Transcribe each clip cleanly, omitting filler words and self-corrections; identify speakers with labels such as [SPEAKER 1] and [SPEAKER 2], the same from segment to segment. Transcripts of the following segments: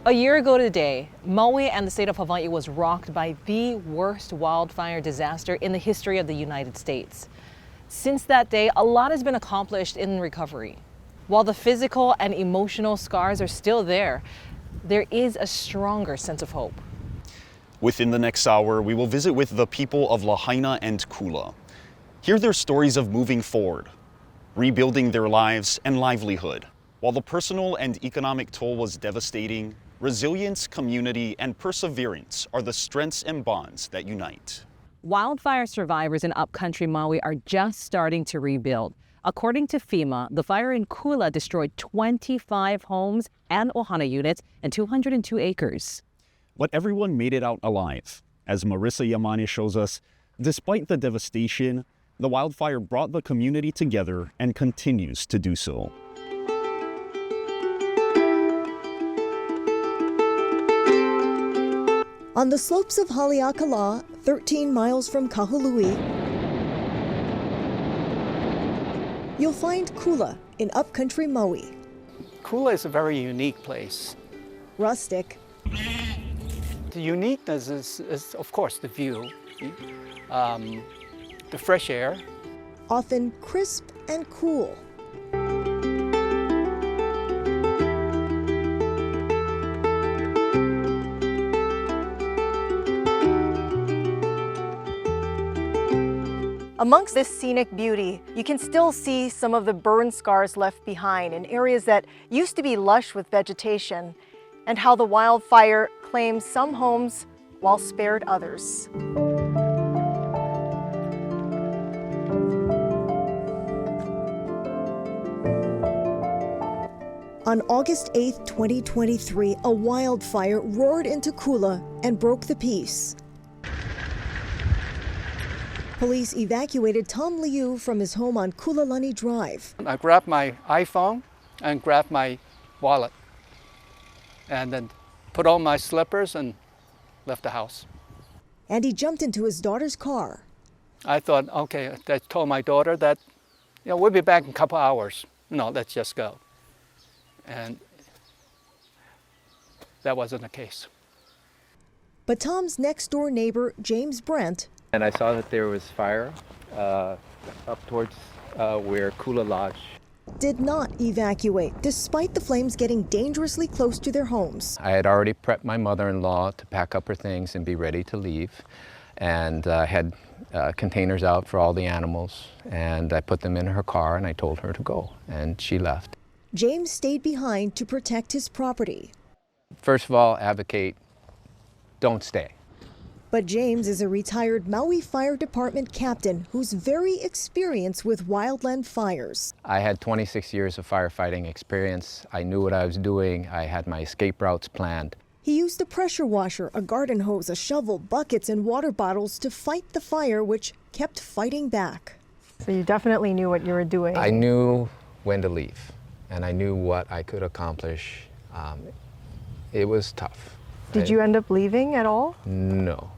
[SPEAKER 1] A year ago today, Maui and the state of Hawaii was rocked by the worst wildfire disaster in the history of the United States. Since that day, a lot has been accomplished in recovery. While the physical and emotional scars are still there is a stronger sense of hope.
[SPEAKER 2] Within the next hour, we will visit with the people of Lahaina and Kula. Hear their stories of moving forward, rebuilding their lives and livelihood. While the personal and economic toll was devastating, resilience, community, and perseverance are the strengths and bonds that unite.
[SPEAKER 1] Wildfire survivors in upcountry Maui are just starting to rebuild. According to FEMA, the fire in Kula destroyed 25 homes and ohana units and 202 acres.
[SPEAKER 2] But everyone made it out alive. As Marissa Yamane shows us, despite the devastation, the wildfire brought the community together and continues to do so.
[SPEAKER 3] On the slopes of Haleakala, 13 miles from Kahului, you'll find Kula in upcountry Maui.
[SPEAKER 4] Kula is a very unique place.
[SPEAKER 3] Rustic.
[SPEAKER 4] The uniqueness is of course, the view, the fresh air.
[SPEAKER 3] Often crisp and cool. Amongst this scenic beauty, you can still see some of the burn scars left behind in areas that used to be lush with vegetation, and how the wildfire claimed some homes while spared others. On August 8, 2023, a wildfire roared into Kula and broke the peace. Police evacuated Tom Liu from his home on Kulalani Drive.
[SPEAKER 4] I grabbed my iPhone and grabbed my wallet and then put on my slippers and left the house.
[SPEAKER 3] And he jumped into his daughter's car.
[SPEAKER 4] I thought, okay, I told my daughter that, we'll be back in a couple hours. No, let's just go. And that wasn't the case.
[SPEAKER 3] But Tom's next door neighbor, James Brent,
[SPEAKER 5] and I saw that there was fire up towards where Kula Lodge.
[SPEAKER 3] Did not evacuate, despite the flames getting dangerously close to their homes.
[SPEAKER 5] I had already prepped my mother-in-law to pack up her things and be ready to leave, and had containers out for all the animals, and I put them in her car and I told her to go, and she left.
[SPEAKER 3] James stayed behind to protect his property.
[SPEAKER 5] First of all, advocate, don't stay.
[SPEAKER 3] But James is a retired Maui Fire Department captain who's very experienced with wildland fires.
[SPEAKER 5] I had 26 years of firefighting experience. I knew what I was doing. I had my escape routes planned.
[SPEAKER 3] He used a pressure washer, a garden hose, a shovel, buckets, and water bottles to fight the fire, which kept fighting back.
[SPEAKER 6] So you definitely knew what you were doing.
[SPEAKER 5] I knew when to leave, and I knew what I could accomplish. It was tough.
[SPEAKER 6] Did you end up leaving at all?
[SPEAKER 5] No.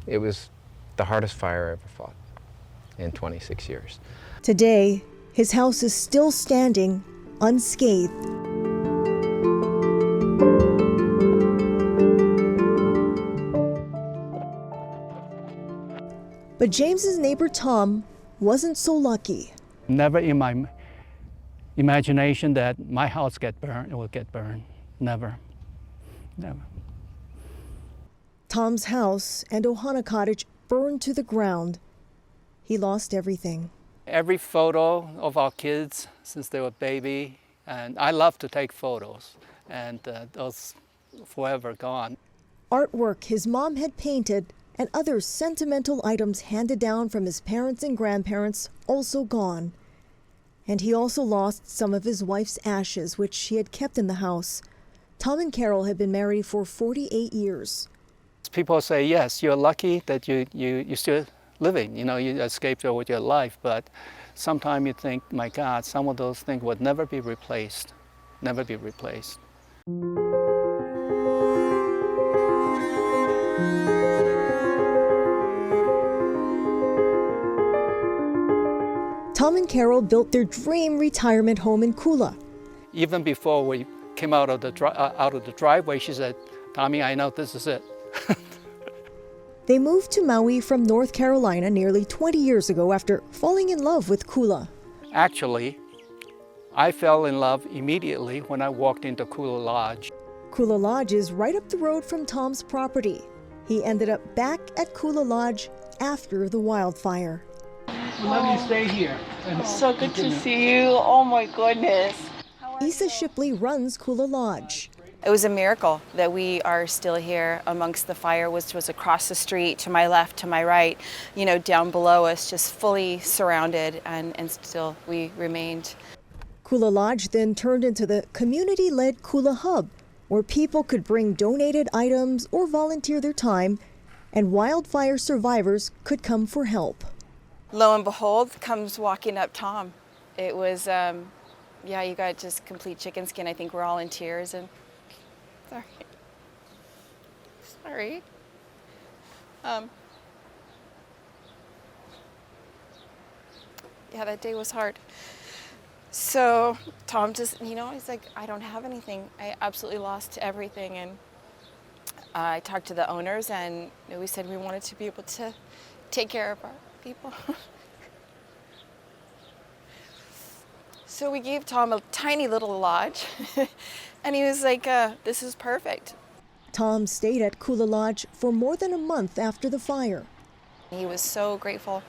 [SPEAKER 5] It was the hardest fire I ever fought in 26 years.
[SPEAKER 3] Today, his house is still standing, unscathed. But James's neighbor Tom wasn't so lucky.
[SPEAKER 4] Never in my imagination that my house would get burned. Never. Never.
[SPEAKER 3] Tom's house and ohana cottage burned to the ground. He lost everything.
[SPEAKER 4] Every photo of our kids since they were baby, and I love to take photos, and those forever gone.
[SPEAKER 3] Artwork his mom had painted and other sentimental items handed down from his parents and grandparents also gone. And he also lost some of his wife's ashes, which he had kept in the house. Tom and Carol had been married for 48 years.
[SPEAKER 4] People say, yes, you're lucky that you're still living, you escaped with your life, but sometimes you think, my God, some of those things would never be replaced, never be replaced.
[SPEAKER 3] Tom and Carol built their dream retirement home in Kula.
[SPEAKER 4] Even before we came out of the driveway, she said, "Tommy, I know this is it."
[SPEAKER 3] They moved to Maui from North Carolina nearly 20 years ago after falling in love with Kula.
[SPEAKER 4] Actually, I fell in love immediately when I walked into Kula Lodge.
[SPEAKER 3] Kula Lodge is right up the road from Tom's property. He ended up back at Kula Lodge after the wildfire.
[SPEAKER 4] Let me stay here.
[SPEAKER 7] So good to see you. Oh my goodness.
[SPEAKER 3] Issa Shipley runs Kula Lodge.
[SPEAKER 8] It was a miracle that we are still here amongst the fire, which was across the street, to my left, to my right, down below us, just fully surrounded, and still we remained.
[SPEAKER 3] Kula Lodge then turned into the community-led Kula Hub, where people could bring donated items or volunteer their time, and wildfire survivors could come for help.
[SPEAKER 8] Lo and behold, comes walking up Tom. It was, you got just complete chicken skin. I think we're all in tears and sorry. That day was hard. So Tom just, he's like, I don't have anything. I absolutely lost everything. And I talked to the owners, and we said we wanted to be able to take care of our people. So we gave Tom a tiny little lodge, and he was like, this is perfect.
[SPEAKER 3] Tom stayed at Kula Lodge for more than a month after the fire.
[SPEAKER 8] He was so grateful.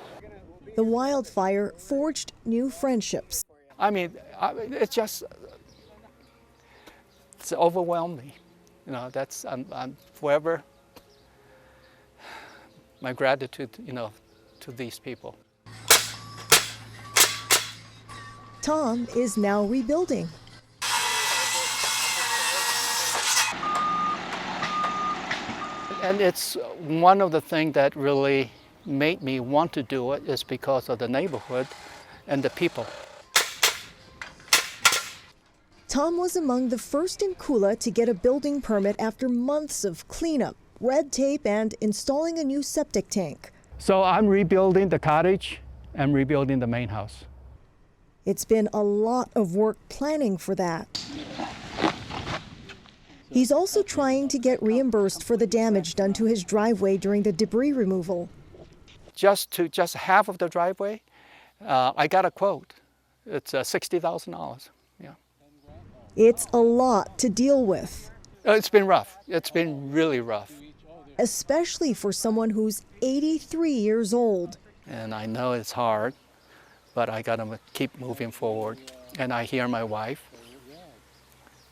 [SPEAKER 3] The wildfire forged new friendships.
[SPEAKER 4] I mean, it's overwhelming. I'm forever my gratitude, to these people.
[SPEAKER 3] Tom is now rebuilding.
[SPEAKER 4] And it's one of the things that really made me want to do it is because of the neighborhood and the people.
[SPEAKER 3] Tom was among the first in Kula to get a building permit after months of cleanup, red tape, and installing a new septic tank.
[SPEAKER 4] So I'm rebuilding the cottage and rebuilding the main house.
[SPEAKER 3] It's been a lot of work planning for that. He's also trying to get reimbursed for the damage done to his driveway during the debris removal.
[SPEAKER 4] Just half of the driveway, I got a quote. It's $60,000. Yeah.
[SPEAKER 3] It's a lot to deal with.
[SPEAKER 4] It's been rough. It's been really rough.
[SPEAKER 3] Especially for someone who's 83 years old.
[SPEAKER 4] And I know it's hard, but I gotta keep moving forward. And I hear my wife,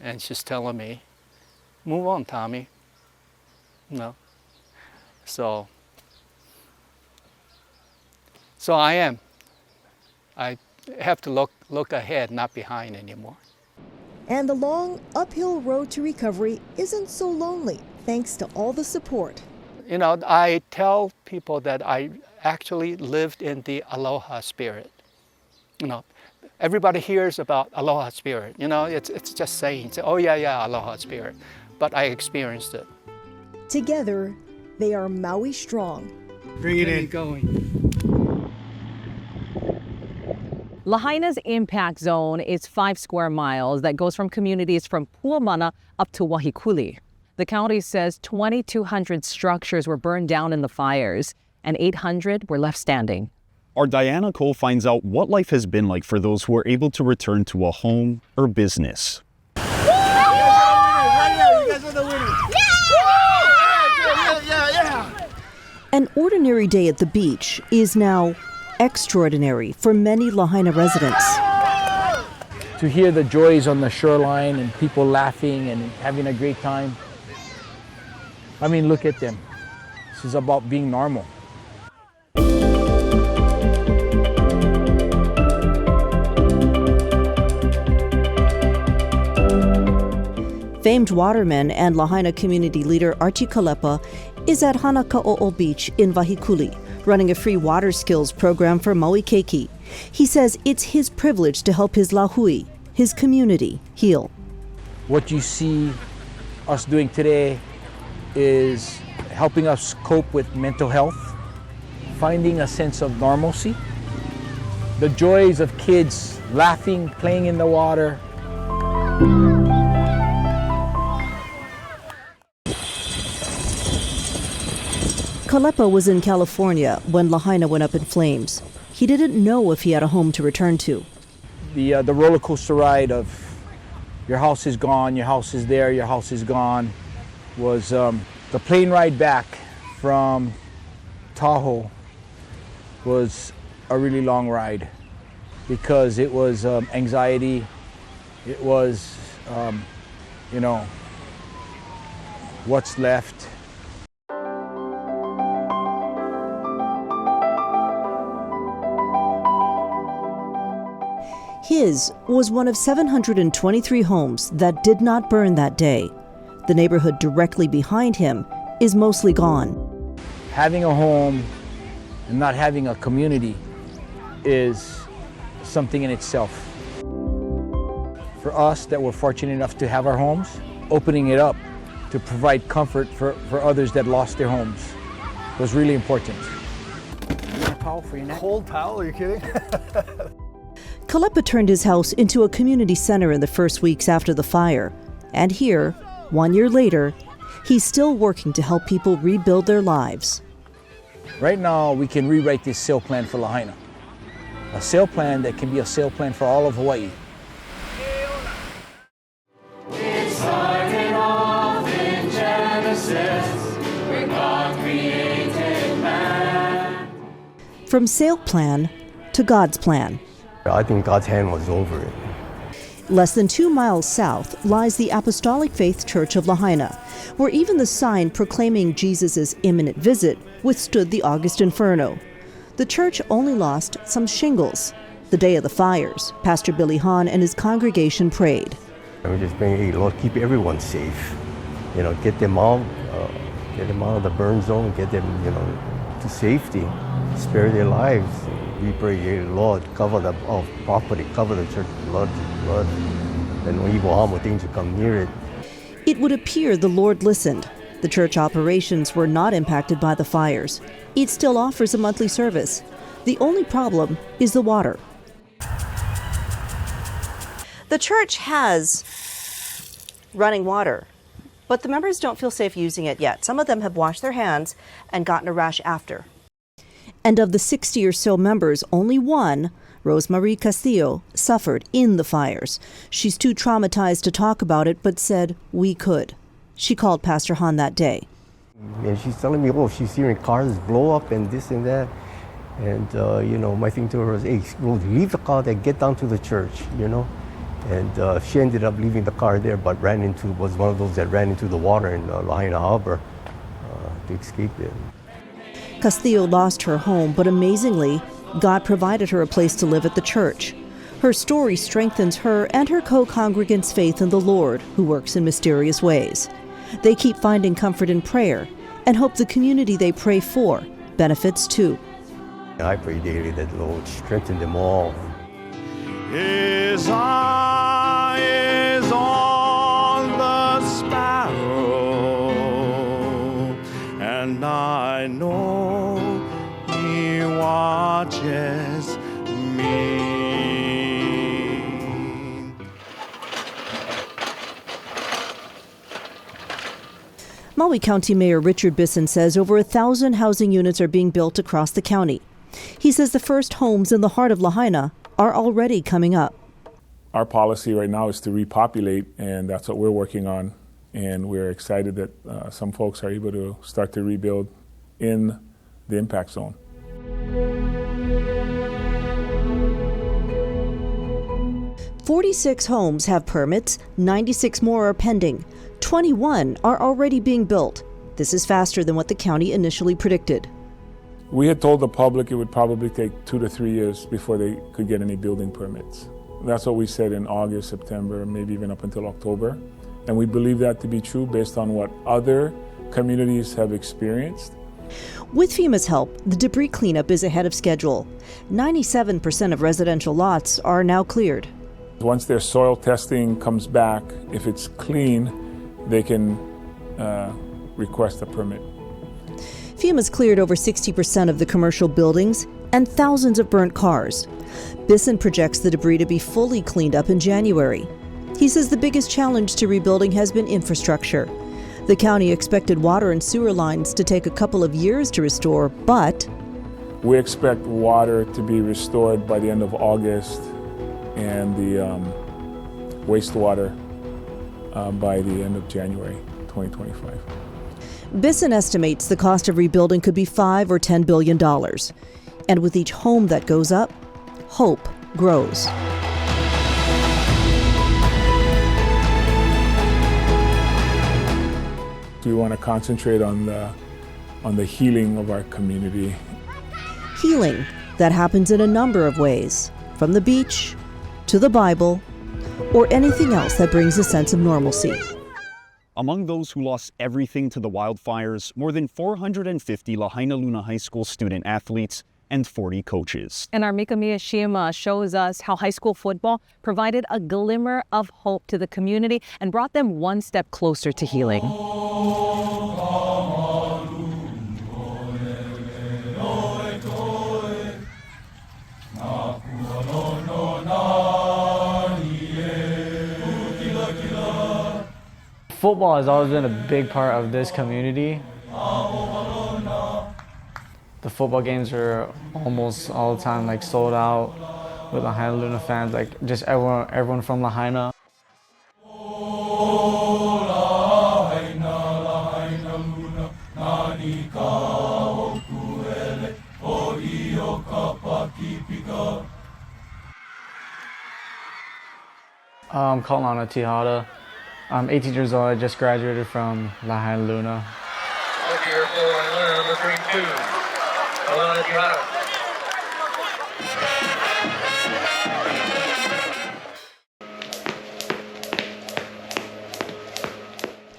[SPEAKER 4] and she's telling me, move on, Tommy. So I am. I have to look ahead, not behind anymore.
[SPEAKER 3] And the long uphill road to recovery isn't so lonely, thanks to all the support.
[SPEAKER 4] I tell people that I actually lived in the aloha spirit. Everybody hears about aloha spirit. It's just saying, oh yeah, aloha spirit. But I experienced it.
[SPEAKER 3] Together, they are Maui strong.
[SPEAKER 4] Bring it in. Going.
[SPEAKER 1] Lahaina's impact zone is 5 square miles that goes from communities from Puamana up to Wahikuli. The county says 2,200 structures were burned down in the fires and 800 were left standing.
[SPEAKER 2] Our Diana Cole finds out what life has been like for those who are able to return to a home or business.
[SPEAKER 9] An ordinary day at the beach is now extraordinary for many Lahaina residents.
[SPEAKER 10] To hear the joys on the shoreline and people laughing and having a great time. I mean, look at them. This is about being normal.
[SPEAKER 9] Famed waterman and Lahaina community leader Archie Kalepa is at Hanaka'o'o Beach in Wahikuli, running a free water skills program for Maui Keiki. He says it's his privilege to help his lahui, his community, heal.
[SPEAKER 10] What you see us doing today is helping us cope with mental health, finding a sense of normalcy, the joys of kids laughing, playing in the water.
[SPEAKER 9] Kalepa was in California when Lahaina went up in flames. He didn't know if he had a home to return to.
[SPEAKER 10] The roller coaster ride of your house is gone, your house is there, your house is gone, was the plane ride back from Tahoe was a really long ride because it was anxiety, it was, what's left.
[SPEAKER 9] His was one of 723 homes that did not burn that day. The neighborhood directly behind him is mostly gone.
[SPEAKER 10] Having a home and not having a community is something in itself. For us that were fortunate enough to have our homes, opening it up to provide comfort for others that lost their homes was really important. You want a towel for your neck?
[SPEAKER 11] Cold towel, are you kidding?
[SPEAKER 9] Kalepa turned his house into a community center in the first weeks after the fire. And here, 1 year later, he's still working to help people rebuild their lives.
[SPEAKER 10] Right now, we can rewrite this sale plan for Lahaina. A sale plan that can be a sale plan for all of Hawaii.
[SPEAKER 12] It started off in Genesis, where God created man.
[SPEAKER 9] From sale plan to God's plan.
[SPEAKER 13] I think God's hand was over it.
[SPEAKER 9] Less than 2 miles south lies the Apostolic Faith Church of Lahaina, where even the sign proclaiming Jesus' imminent visit withstood the August inferno. The church only lost some shingles. The day of the fires, Pastor Billy Hahn and his congregation prayed.
[SPEAKER 13] And we're just praying, hey, Lord, keep everyone safe. Get them out of the burn zone, get them, to safety, spare their lives. We pray, hey, Lord, cover the property, cover the church, blood, and no evil harm or danger come near it.
[SPEAKER 9] It would appear the Lord listened. The church operations were not impacted by the fires. It still offers a monthly service. The only problem is the water. The church has running water, but the members don't feel safe using it yet. Some of them have washed their hands and gotten a rash after. And of the 60 or so members, only one, Rosemarie Castillo, suffered in the fires. She's too traumatized to talk about it, but said we could. She called Pastor Hahn that day.
[SPEAKER 13] And she's telling me, she's hearing cars blow up and this and that. And, my thing to her was, hey, leave the car there, get down to the church, And she ended up leaving the car there, but was one of those that ran into the water in Lahaina Harbor to escape it.
[SPEAKER 9] Castillo lost her home, but amazingly, God provided her a place to live at the church. Her story strengthens her and her co-congregants' faith in the Lord, who works in mysterious ways. They keep finding comfort in prayer and hope the community they pray for benefits too.
[SPEAKER 13] I pray daily that the Lord strengthen them all.
[SPEAKER 12] His eye is on the sparrow, and I know He watches me.
[SPEAKER 9] Maui County Mayor Richard Bisson says over 1,000 housing units are being built across the county. He says the first homes in the heart of Lahaina are already coming up.
[SPEAKER 14] Our policy right now is to repopulate, and that's what we're working on. And we're excited that some folks are able to start to rebuild in the impact zone.
[SPEAKER 9] "46 homes have permits, 96 more are pending. 21 are already being built. This is faster than what the county initially predicted.
[SPEAKER 14] We had told the public it would probably take 2 to 3 years before they could get any building permits. That's what we said in August, September, maybe even up until October. And we believe that to be true based on what other communities have experienced.
[SPEAKER 9] With FEMA's help, the debris cleanup is ahead of schedule. 97% of residential lots are now cleared.
[SPEAKER 14] Once their soil testing comes back, if it's clean, they can request a permit.
[SPEAKER 9] FEMA's cleared over 60% of the commercial buildings and thousands of burnt cars. Bisson projects the debris to be fully cleaned up in January. He says the biggest challenge to rebuilding has been infrastructure. The county expected water and sewer lines to take a couple of years to restore, but
[SPEAKER 14] we expect water to be restored by the end of August and the wastewater by the end of January 2025.
[SPEAKER 9] Bisson estimates the cost of rebuilding could be $5 or $10 billion. And with each home that goes up, hope grows.
[SPEAKER 14] We want to concentrate on the healing of our community.
[SPEAKER 9] Healing that happens in a number of ways, from the beach to the Bible or anything else that brings a sense of normalcy.
[SPEAKER 2] Among those who lost everything to the wildfires, more than 450 Lahaina Luna High School student athletes and 40 coaches.
[SPEAKER 1] And our Mika Miyashima shows us how high school football provided a glimmer of hope to the community and brought them one step closer to healing.
[SPEAKER 11] Football has always been a big part of this community. The football games are almost all the time like sold out with Lahaina Luna fans, like just everyone from Lahaina. I'm Kaulana Tihada. I'm 18 years old. I just graduated from Lahaina Luna.
[SPEAKER 15] Number 32, Kaulana Tihada.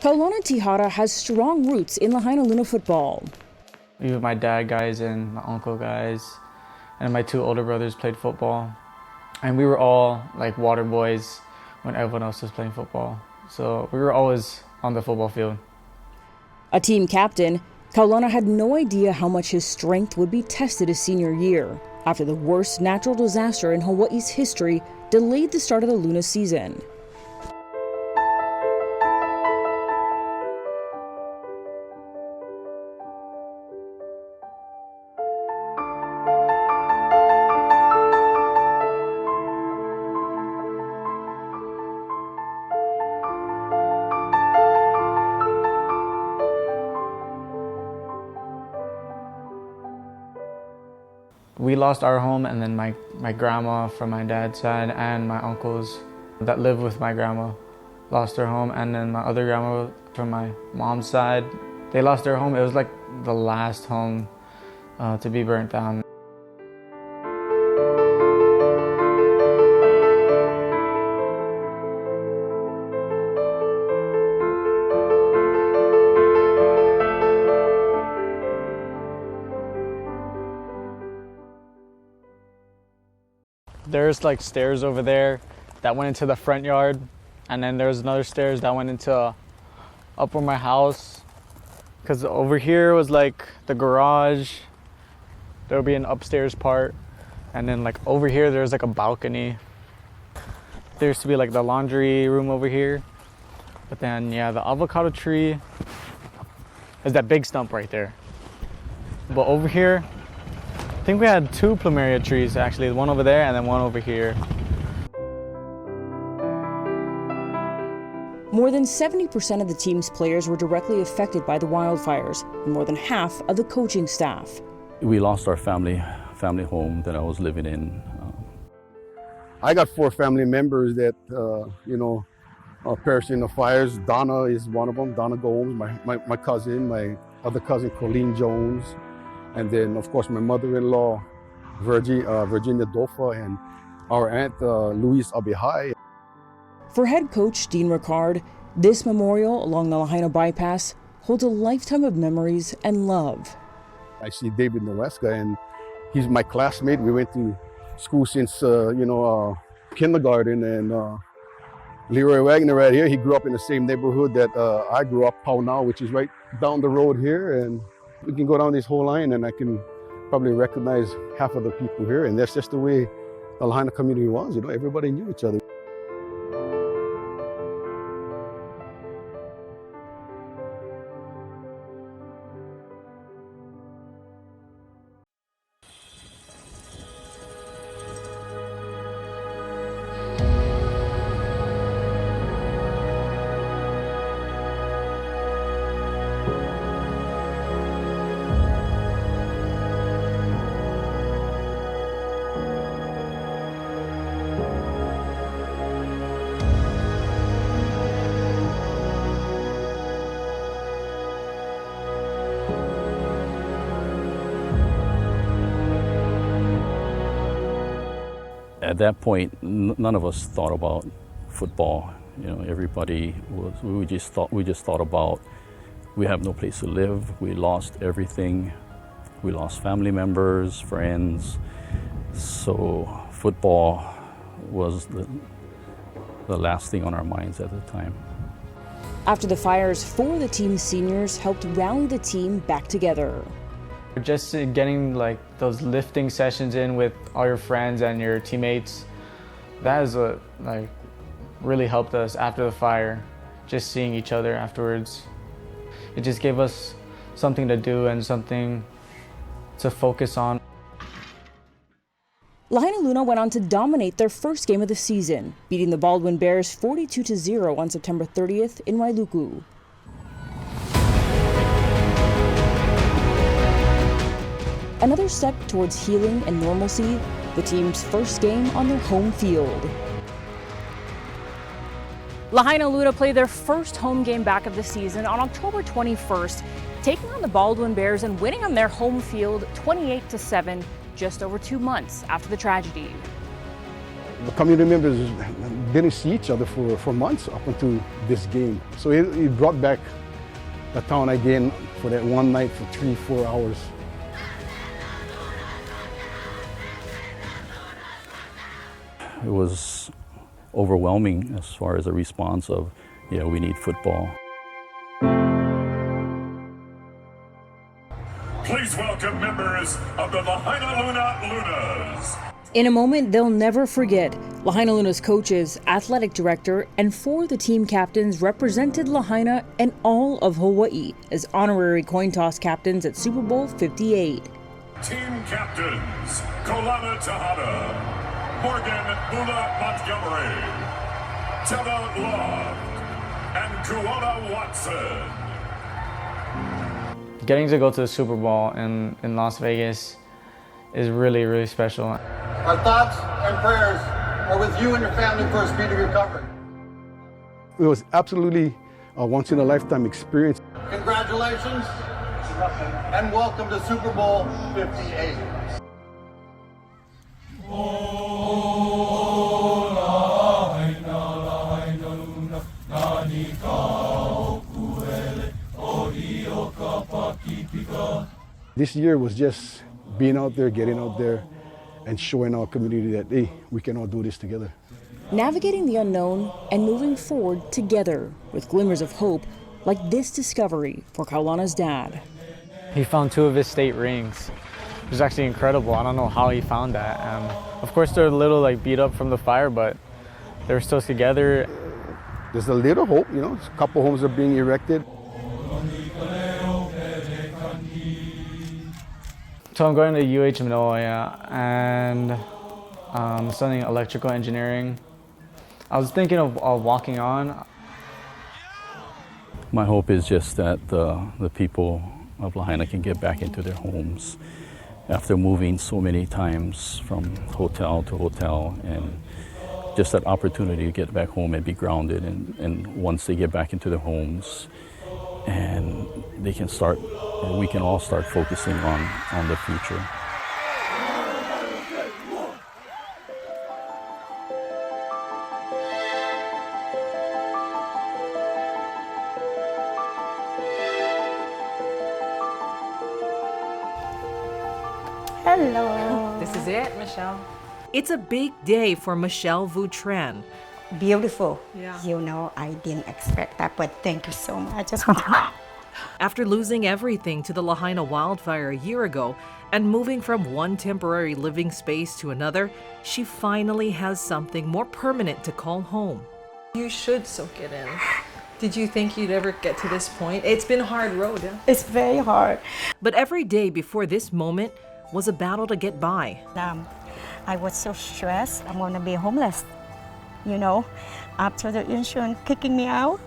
[SPEAKER 16] Kaulana Tihada has strong roots in Lahaina Luna football.
[SPEAKER 11] Even my dad guys and my uncle guys and my two older brothers played football. And we were all like water boys when everyone else was playing football. So we were always on the football field.
[SPEAKER 16] A team captain, Kaulana had no idea how much his strength would be tested his senior year after the worst natural disaster in Hawaii's history delayed the start of the Luna season.
[SPEAKER 11] We lost our home, and then my grandma from my dad's side and my uncles that lived with my grandma lost their home, and then my other grandma from my mom's side, they lost their home. It was like the last home to be burnt down. There's like stairs over there that went into the front yard, and then there's another stairs that went into up where my house, because over here was like the garage. There would be an upstairs part, and then like over here there's like a balcony. There used to be like the laundry room over here, but then yeah, the avocado tree is that big stump right there. But over here, I think we had two plumeria trees actually, one over there and then one over here.
[SPEAKER 16] More than 70% of the team's players were directly affected by the wildfires, and more than half of the coaching staff.
[SPEAKER 17] We lost our family home that I was living in.
[SPEAKER 18] I got 4 family members that, perished in the fires. Donna is one of them, Donna Gomes, my cousin, my other cousin, Colleen Jones. And then, of course, my mother-in-law, Virginia Dofa, and our aunt, Louise Abihai.
[SPEAKER 16] For head coach Dean Ricard, this memorial along the Lahaina bypass holds a lifetime of memories and love.
[SPEAKER 18] I see David Noweska, and he's my classmate. We went to school since, kindergarten. And Leroy Wagner right here, he grew up in the same neighborhood that I grew up, Paunau, which is right down the road here. And we can go down this whole line and I can probably recognize half of the people here. And that's just the way the Lahaina community was, everybody knew each other.
[SPEAKER 17] At that point, none of us thought about football. You know, everybody was, we just thought about, we have no place to live, we lost everything, we lost family members, friends, so football was the last thing on our minds at the time.
[SPEAKER 16] After the fires, 4 of the team's seniors helped rally the team back together.
[SPEAKER 11] Just getting like those lifting sessions in with all your friends and your teammates, that is what like really helped us after the fire. Just seeing each other afterwards, it just gave us something to do and something to focus on.
[SPEAKER 16] Lahaina Luna went on to dominate their first game of the season, beating the Baldwin Bears 42-0 on September 30th in Wailuku. Another step towards healing and normalcy, the team's first game on their home field. Lahaina Luna played their first home game back of the season on October 21st, taking on the Baldwin Bears and winning on their home field 28-7, just over 2 months after the tragedy.
[SPEAKER 18] The community members didn't see each other for months up until this game. So it brought back the town again for that one night for 3-4 hours.
[SPEAKER 17] It was overwhelming as far as a response of, yeah, we need football.
[SPEAKER 19] Please welcome members of the Lahaina Luna Lunas.
[SPEAKER 16] In a moment they'll never forget, Lahaina Luna's coaches, athletic director, and 4 of the team captains represented Lahaina and all of Hawaii as honorary coin toss captains at Super Bowl 58.
[SPEAKER 19] Team captains, Kolana Tahada, Morgan Bula Montgomery, Teva Love, and Kuala Watson.
[SPEAKER 11] Getting to go to the Super Bowl in Las Vegas is really, really special.
[SPEAKER 20] Our thoughts and prayers are with you and your family for a speedy recovery.
[SPEAKER 18] It was absolutely a once-in-a-lifetime experience.
[SPEAKER 20] Congratulations and welcome to Super Bowl 58.
[SPEAKER 18] This year was just being out there, getting out there, and showing our community that, hey, we can all do this together.
[SPEAKER 16] Navigating the unknown and moving forward together with glimmers of hope, like this discovery for Kaulana's dad.
[SPEAKER 11] He found 2 of his state rings, which is actually incredible. I don't know how he found that. Of course, they're a little like beat up from the fire, but they're still together.
[SPEAKER 18] There's a little hope, you know. A couple homes are being erected.
[SPEAKER 11] So I'm going to UH Manoa, and studying electrical engineering. I was thinking of walking on.
[SPEAKER 17] My hope is just that the people of Lahaina can get back into their homes after moving so many times from hotel to hotel, and just that opportunity to get back home and be grounded, and once they get back into their homes, and they can start, or we can all start focusing on the future.
[SPEAKER 21] Hello.
[SPEAKER 1] This is it, Michelle. It's a big day for Michelle Vu-Tran.
[SPEAKER 21] Beautiful.
[SPEAKER 1] Yeah.
[SPEAKER 21] You know, I didn't expect that, but thank you so much. I just want to...
[SPEAKER 1] After losing everything to the Lahaina wildfire a year ago and moving from one temporary living space to another, she finally has something more permanent to call home. You should soak it in. Did you think you'd ever get to this point? It's been a hard road. Huh?
[SPEAKER 21] It's very hard.
[SPEAKER 1] But every day before this moment was a battle to get by.
[SPEAKER 21] I was so stressed. I'm going to be homeless. You know, after the insurance kicking me out,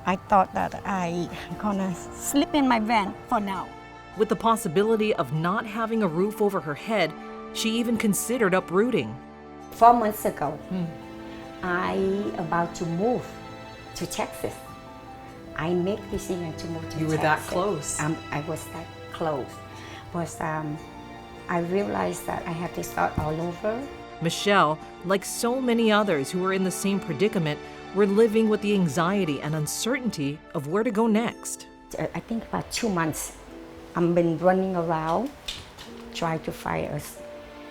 [SPEAKER 21] I thought that I'm gonna sleep in my van for now.
[SPEAKER 1] With the possibility of not having a roof over her head, she even considered uprooting.
[SPEAKER 21] 4 months ago, I about to move to Texas. I make decision to move to Texas.
[SPEAKER 1] You were that close.
[SPEAKER 21] I was that close. But I realized that I have to start all over.
[SPEAKER 1] Michelle, like so many others who were in the same predicament, were living with the anxiety and uncertainty of where to go next.
[SPEAKER 21] I think about 2 months, I've been running around trying to find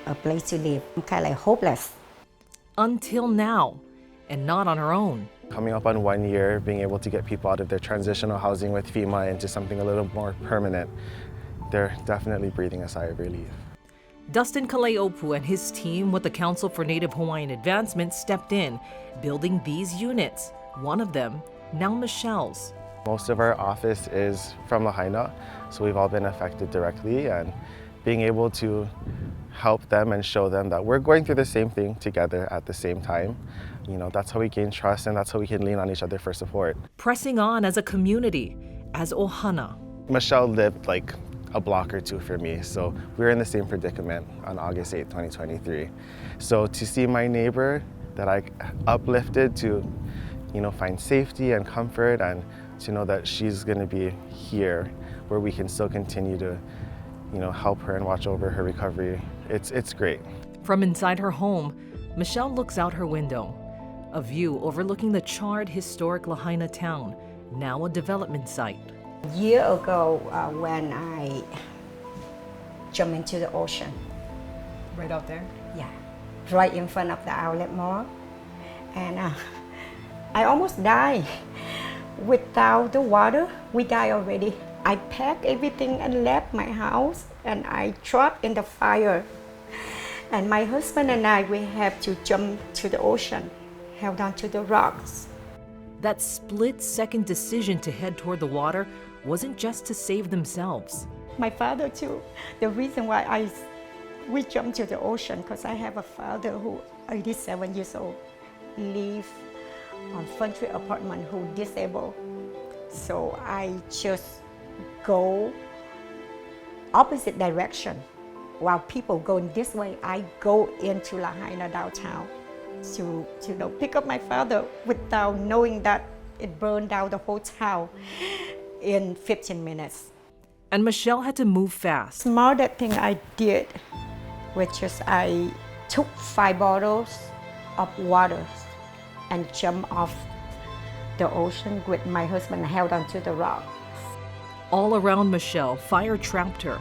[SPEAKER 21] a place to live. I'm kind of like hopeless.
[SPEAKER 1] Until now, and not on her own.
[SPEAKER 6] Coming up on 1 year, being able to get people out of their transitional housing with FEMA into something a little more permanent, they're definitely breathing a sigh of relief.
[SPEAKER 1] Dustin Kaleopu and his team with the Council for Native Hawaiian Advancement stepped in, building these units. One of them, now Michelle's.
[SPEAKER 6] Most of our office is from Lahaina, so we've all been affected directly, and being able to help them and show them that we're going through the same thing together at the same time. You know, that's how we gain trust, and that's how we can lean on each other for support.
[SPEAKER 1] Pressing on as a community, as Ohana.
[SPEAKER 6] Michelle lived like a block or two for me, so we were in the same predicament on August 8, 2023. So to see my neighbor that I uplifted to, you know, find safety and comfort, and to know that she's gonna be here where we can still continue to, you know, help her and watch over her recovery, it's great.
[SPEAKER 1] From inside her home, Michelle looks out her window, a view overlooking the charred historic Lahaina town, now a development site.
[SPEAKER 21] A year ago, when I jumped into the ocean.
[SPEAKER 1] Right out there?
[SPEAKER 21] Yeah, right in front of the outlet mall. And I almost died. Without the water, we died already. I packed everything and left my house, and I dropped in the fire. And my husband and I, we have to jump to the ocean, held on to the rocks.
[SPEAKER 1] That split-second decision to head toward the water wasn't just to save themselves.
[SPEAKER 21] My father too. The reason why we jumped to the ocean, because I have a father who 87 years old, live on country apartment, who disabled. So I just go opposite direction. While people going this way, I go into Lahaina downtown to pick up my father without knowing that it burned down the whole town in 15 minutes.
[SPEAKER 1] And Michelle had to move fast.
[SPEAKER 21] Smarter thing I did, which is I took 5 bottles of water and jumped off the ocean with my husband held onto the rock.
[SPEAKER 1] All around Michelle, fire trapped her,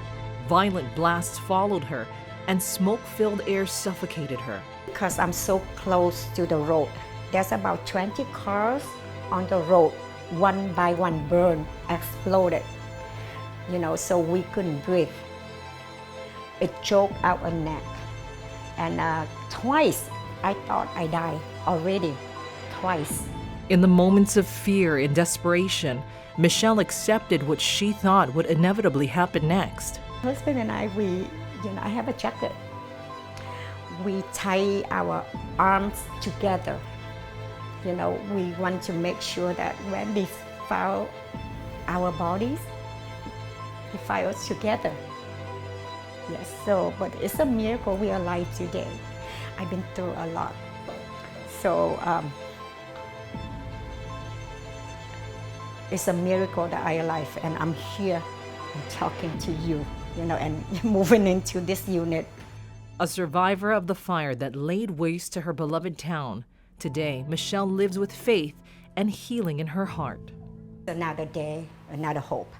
[SPEAKER 1] violent blasts followed her, and smoke-filled air suffocated her.
[SPEAKER 21] Because I'm so close to the road, there's about 20 cars on the road, one by one burned, exploded, you know, so we couldn't breathe. It choked out our neck. And twice I thought I died already, twice.
[SPEAKER 1] In the moments of fear and desperation, Michelle accepted what she thought would inevitably happen next.
[SPEAKER 21] Husband and I, I have a jacket. We tie our arms together. You know, we want to make sure that when they found our bodies, they find us together. Yes, so, but it's a miracle we are alive today. I've been through a lot. So, it's a miracle that I'm alive and I'm here and talking to you, you know, and moving into this unit.
[SPEAKER 1] A survivor of the fire that laid waste to her beloved town, today Michelle lives with faith and healing in her heart.
[SPEAKER 21] Another day, another hope.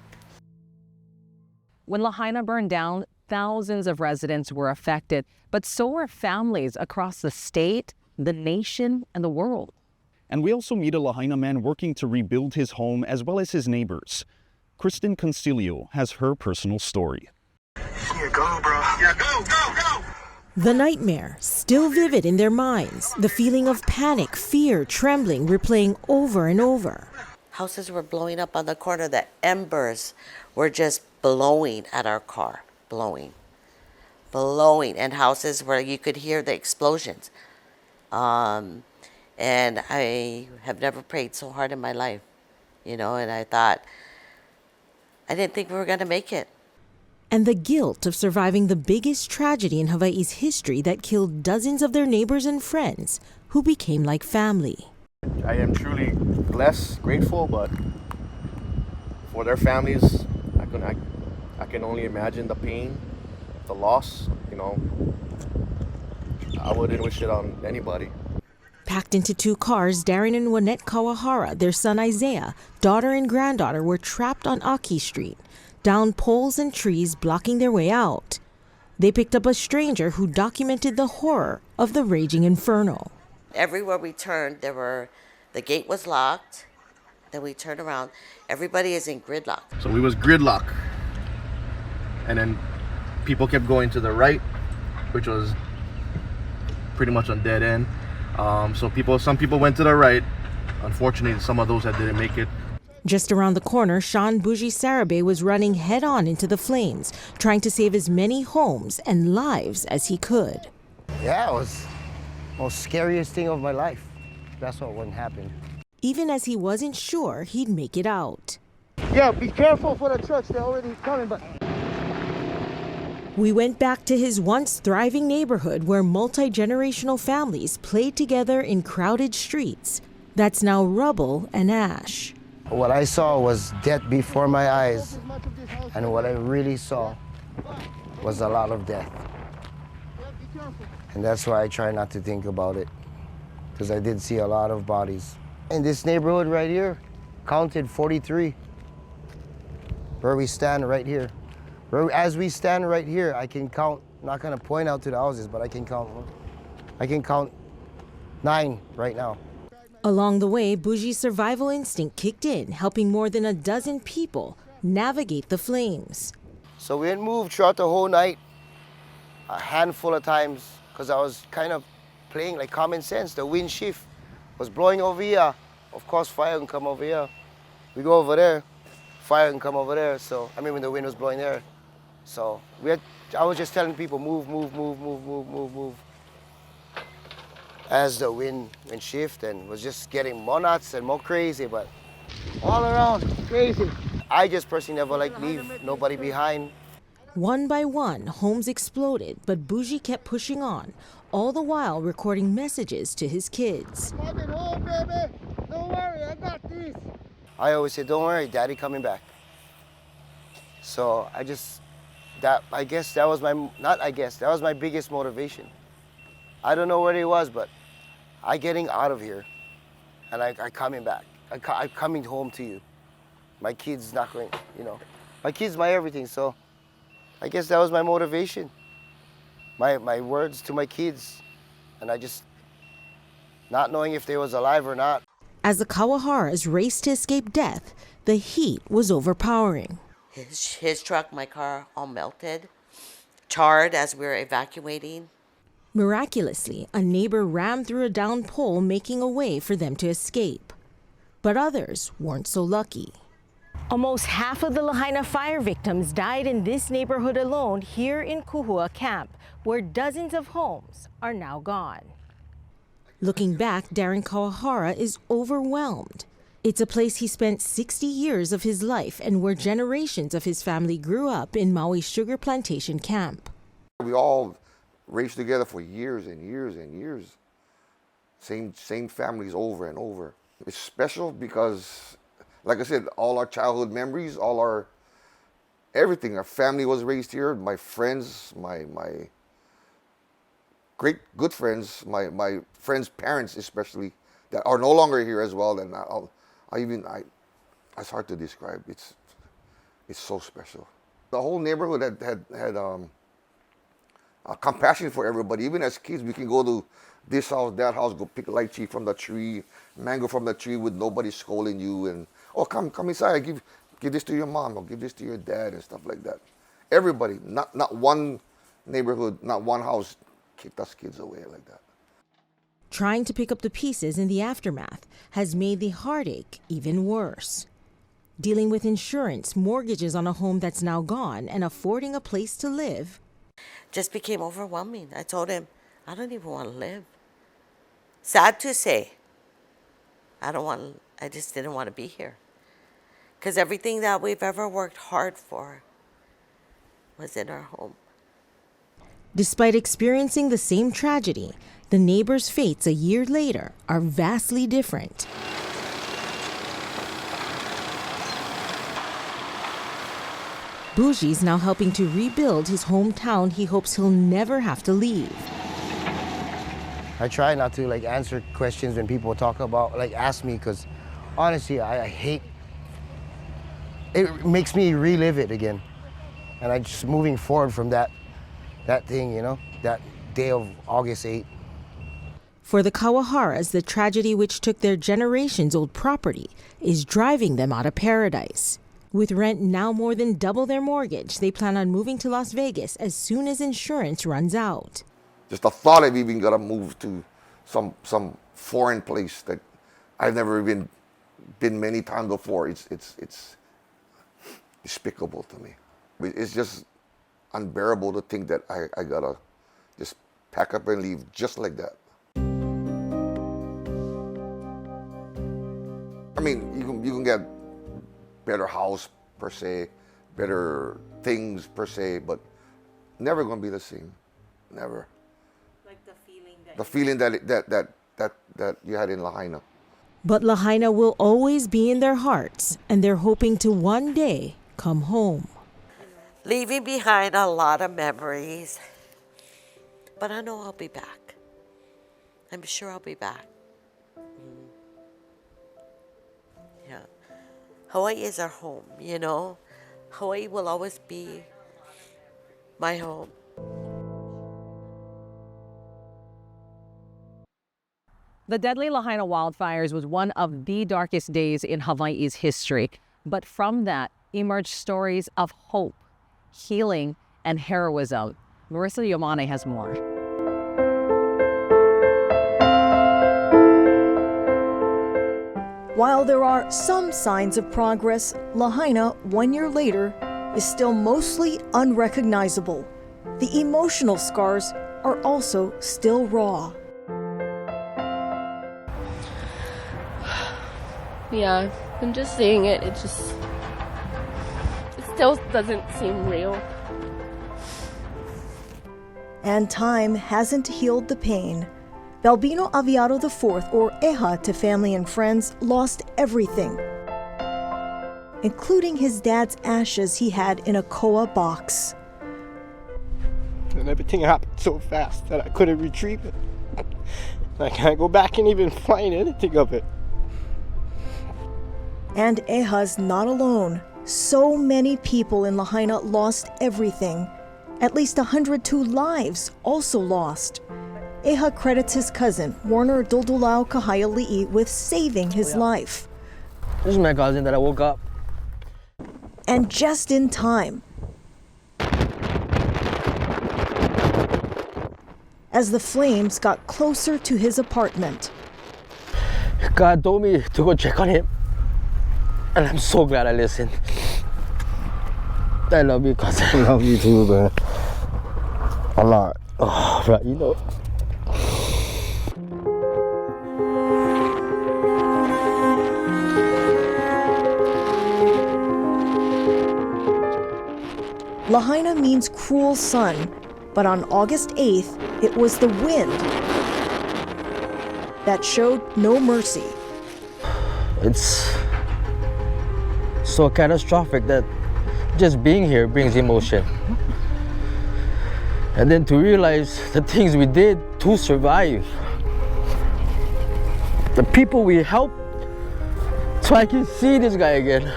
[SPEAKER 1] When Lahaina burned down, thousands of residents were affected, but so were families across the state, the nation, and the world.
[SPEAKER 2] And we also meet a Lahaina man working to rebuild his home as well as his neighbors. Kristen Concilio has her personal story.
[SPEAKER 22] Yeah, go, bro. Yeah, go.
[SPEAKER 23] The nightmare, still vivid in their minds, the feeling of panic, fear, trembling, replaying over and over.
[SPEAKER 24] Houses were blowing up on the corner. The embers were just blowing at our car, blowing. And houses where you could hear the explosions. And I have never prayed so hard in my life, you know, and I thought, I didn't think we were going to make it.
[SPEAKER 23] And the guilt of surviving the biggest tragedy in Hawaii's history that killed dozens of their neighbors and friends who became like family.
[SPEAKER 25] I am truly blessed, grateful, but for their families, I can only imagine the pain, the loss, you know. I wouldn't wish it on anybody.
[SPEAKER 23] Packed into 2 cars, Darren and Wynette Kawahara, their son Isaiah, daughter and granddaughter were trapped on Aki Street, down poles and trees blocking their way out. They picked up a stranger who documented the horror of the raging inferno.
[SPEAKER 24] Everywhere we turned, the gate was locked. Then we turned around. Everybody is in gridlock.
[SPEAKER 25] So we was gridlock. And then people kept going to the right, which was pretty much on dead end. Some people went to the right. Unfortunately, some of those that didn't make it.
[SPEAKER 23] Just around the corner, Sean Bougie Sarabe was running head-on into the flames, trying to save as many homes and lives as he could.
[SPEAKER 3] Yeah, it was the most scariest thing of my life. That's what wouldn't happen.
[SPEAKER 23] Even as he wasn't sure he'd make it out.
[SPEAKER 3] Yeah, be careful for the trucks. They're already coming, but...
[SPEAKER 23] We went back to his once thriving neighborhood where multi-generational families played together in crowded streets. That's now rubble and ash.
[SPEAKER 3] What I saw was death before my eyes, and what I really saw was a lot of death. And that's why I try not to think about it, because I did see a lot of bodies. In this neighborhood right here, counted 43, where we stand right here. As we stand right here, I can count, I'm not gonna point out to the houses, but I can count 9 right now.
[SPEAKER 23] Along the way, Bougie's survival instinct kicked in, helping more than a dozen people navigate the flames.
[SPEAKER 3] So we had moved throughout the whole night, a handful of times, because I was kind of playing like common sense. The wind shift was blowing over here. Of course, fire can come over here. We go over there, fire can come over there. So, I mean, when the wind was blowing there. So I was just telling people, move, move, move, move, move, move, move. As the wind shift, and was just getting more nuts and more crazy, but all around, crazy. I just personally never leave nobody behind.
[SPEAKER 23] One by one, homes exploded, but Bougie kept pushing on, all the while recording messages to his kids.
[SPEAKER 3] Coming home, baby. Don't worry, I got this. I always say, don't worry, Daddy coming back. So that was my biggest motivation. I don't know what it was, but I getting out of here, and I coming back. I'm coming home to you. My kids not going, my kids, my everything. So I guess that was my motivation. My words to my kids, and I just not knowing if they was alive or not.
[SPEAKER 23] As the Kawaharas raced to escape death, the heat was overpowering.
[SPEAKER 24] His truck, my car, all melted, charred as we were evacuating.
[SPEAKER 23] Miraculously, a neighbor rammed through a downed pole, making a way for them to escape. But others weren't so lucky. Almost half of the Lahaina fire victims died in this neighborhood alone here in Kuhua Camp, where dozens of homes are now gone. Looking back, Darren Kawahara is overwhelmed. It's a place he spent 60 years of his life and where generations of his family grew up in Maui Sugar Plantation Camp.
[SPEAKER 4] We all raced together for years and years and years. Same families over and over. It's special because, like I said, all our childhood memories, everything. Our family was raised here. My friends, my great good friends, my friends' parents especially, that are no longer here as well. And it's hard to describe. It's so special. The whole neighborhood had compassion for everybody. Even as kids, we can go to this house, that house, go pick lychee from the tree, mango from the tree with nobody scolding you, and come inside, give this to your mom or give this to your dad and stuff like that. Everybody, not one neighborhood, not one house kicked us kids away like that.
[SPEAKER 23] Trying to pick up the pieces in the aftermath has made the heartache even worse. Dealing with insurance, mortgages on a home that's now gone, and affording a place to live
[SPEAKER 24] just became overwhelming. I told him, I don't even want to live. Sad to say, I just didn't want to be here. Because everything that we've ever worked hard for was in our home.
[SPEAKER 23] Despite experiencing the same tragedy, the neighbors' fates a year later are vastly different. Bougie's now helping to rebuild his hometown he hopes he'll never have to leave.
[SPEAKER 3] I try not to like answer questions when people talk about, like ask me, because honestly, I hate, it makes me relive it again. And I just moving forward from that thing, you know, that day of August 8th.
[SPEAKER 23] For the Kawaharas, the tragedy which took their generations-old property is driving them out of paradise. With rent now more than double their mortgage, they plan on moving to Las Vegas as soon as insurance runs out.
[SPEAKER 4] Just the thought of even gonna move to some foreign place that I've never even been many times before, it's despicable to me. It's just unbearable to think that I gotta just pack up and leave just like that. I mean, you can get better house per se, better things per se, but never gonna be the same. Never.
[SPEAKER 23] Like
[SPEAKER 4] the feeling that you had in Lahaina.
[SPEAKER 23] But Lahaina will always be in their hearts, and they're hoping to one day come home.
[SPEAKER 24] Leaving behind a lot of memories, but I know I'll be back. I'm sure I'll be back. Yeah. Hawaii is our home, you know. Hawaii will always be my home.
[SPEAKER 1] The deadly Lahaina wildfires was one of the darkest days in Hawaii's history. But from that emerged stories of hope, healing, and heroism. Marissa Yamane has more.
[SPEAKER 5] While there are some signs of progress, Lahaina, 1 year later, is still mostly unrecognizable. The emotional scars are also still raw.
[SPEAKER 7] Yeah, I'm just seeing it. It still doesn't seem real.
[SPEAKER 5] And time hasn't healed the pain. Balbino Aviado IV, or Eha to family and friends, lost everything, including his dad's ashes he had in a koa box.
[SPEAKER 8] And everything happened so fast that I couldn't retrieve it. I can't go back and even find anything of it.
[SPEAKER 5] And Eha's not alone. So many people in Lahaina lost everything. At least 102 lives also lost. Eha credits his cousin, Warner Duldulau Kahaiali'i, with saving his life.
[SPEAKER 8] This is my cousin that I woke up.
[SPEAKER 5] And just in time. As the flames got closer to his apartment.
[SPEAKER 8] God told me to go check on him. And I'm so glad I listened. I love you, cousin. I love you too, man. A lot. Oh, bro, you know.
[SPEAKER 5] Lahaina means cruel sun, but on August 8th, it was the wind that showed no mercy.
[SPEAKER 8] It's so catastrophic that just being here brings emotion. And then to realize the things we did to survive. The people we helped so I can see this guy again.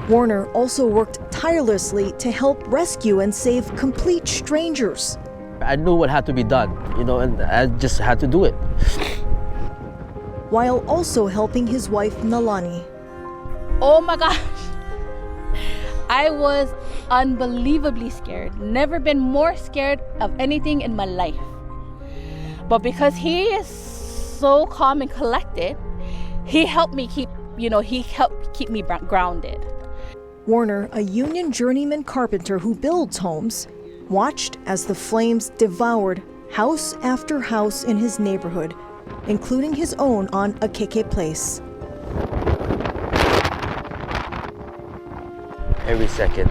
[SPEAKER 5] Warner also worked tirelessly to help rescue and save complete strangers.
[SPEAKER 8] I knew what had to be done, you know, and I just had to do it.
[SPEAKER 5] While also helping his wife, Nalani.
[SPEAKER 7] Oh my gosh. I was unbelievably scared. Never been more scared of anything in my life. But because he is so calm and collected, he helped me keep me grounded.
[SPEAKER 5] Warner, a union journeyman carpenter who builds homes, watched as the flames devoured house after house in his neighborhood, including his own on Akeke Place.
[SPEAKER 8] Every second,